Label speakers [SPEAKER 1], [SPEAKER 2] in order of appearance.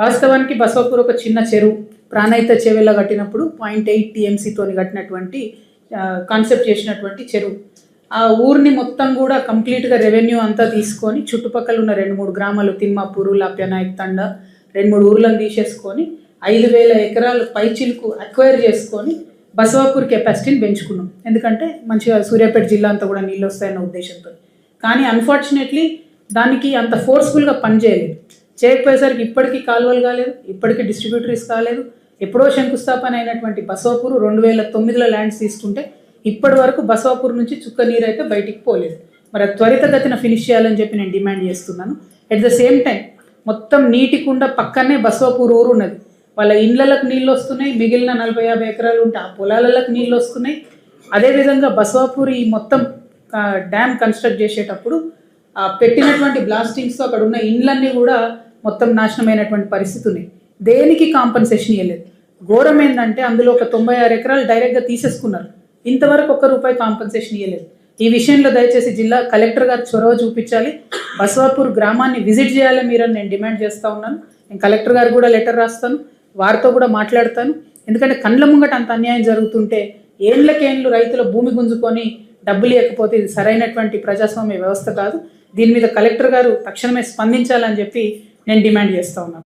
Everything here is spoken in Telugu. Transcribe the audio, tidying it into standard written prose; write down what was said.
[SPEAKER 1] వాస్తవానికి బసవపూర్ ఒక చిన్న చెరువు ప్రాణహిత చెరువులా కట్టినప్పుడు 0.8 టీఎంసీతో కట్టినటువంటి కాన్సెప్ట్ చేసినటువంటి చెరువు. ఆ ఊరిని మొత్తం కూడా కంప్లీట్గా రెవెన్యూ అంతా తీసుకొని చుట్టుపక్కల ఉన్న 2-3 గ్రామాలు తిమ్మాపూరు, లాప్యానాయక్ తండ 2-3 ఊర్లను తీసేసుకొని 5,000 ఎకరాలు పైచిలుకు అక్వైర్ చేసుకొని బసవాపూర్ కెపాసిటీని పెంచుకున్నాం. ఎందుకంటే మంచిగా సూర్యాపేట జిల్లా అంతా కూడా నీళ్ళు వస్తాయన్న ఉద్దేశంతో. కానీ అన్ఫార్చునేట్లీ దానికి అంత ఫోర్స్ఫుల్గా పనిచేయలేదు. చేయకపోయేసరికి ఇప్పటికీ కాలువలు కాలేదు, ఇప్పటికీ డిస్ట్రిబ్యూటరీస్ కాలేదు. ఎప్పుడో శంకుస్థాపన అయినటువంటి బసవాపూర్ 2009లో ల్యాండ్స్ తీసుకుంటే ఇప్పటి వరకు బసవాపూర్ నుంచి చుక్క నీరు అయితే బయటికి పోలేదు. మరి త్వరితగతిన ఫినిష్ చేయాలని చెప్పి నేను డిమాండ్ చేస్తున్నాను. అట్ ద సేమ్ టైం మొత్తం నీటి కుండ పక్కనే బసవాపూర్ ఊరు ఉన్నది. వాళ్ళ ఇళ్ళకు నీళ్ళు వస్తున్నాయి, మిగిలిన 40-50 ఎకరాలు ఉంటే ఆ పొలాలకు నీళ్ళు వస్తున్నాయి. అదేవిధంగా బసవాపూర్ ఈ మొత్తం డ్యామ్ కన్స్ట్రక్ట్ చేసేటప్పుడు పెట్టినటువంటి బ్లాస్టింగ్స్తో అక్కడ ఉన్న ఇండ్లన్నీ కూడా మొత్తం నాశనమైనటువంటి పరిస్థితి ఉన్నాయి. దేనికి కాంపన్సేషన్ ఇవ్వలేదు. ఘోరం ఏంటంటే అందులో ఒక 96 ఎకరాలు డైరెక్ట్గా తీసేసుకున్నారు. ఇంతవరకు ₹1 కాంపన్సేషన్ ఇవ్వలేదు. ఈ విషయంలో దయచేసి జిల్లా కలెక్టర్ గారు చొరవ చూపించాలి. బసవాపూర్ గ్రామాన్ని విజిట్ చేయాలి మీరని నేను డిమాండ్ చేస్తూ ఉన్నాను. నేను కలెక్టర్ గారు కూడా లెటర్ రాస్తాను, వారితో కూడా మాట్లాడతాను. ఎందుకంటే కండ్ల ముంగట అంత అన్యాయం జరుగుతుంటే ఏండ్లకేండ్లు రైతుల భూమి గుంజుకొని డబ్బులు ఇవ్వకపోతే ఇది సరైనటువంటి ప్రజాస్వామ్య వ్యవస్థ కాదు. దీని మీద కలెక్టర్ గారు తక్షణమే స్పందించాలని చెప్పి నేను డిమాండ్ చేస్తూ ఉన్నాను.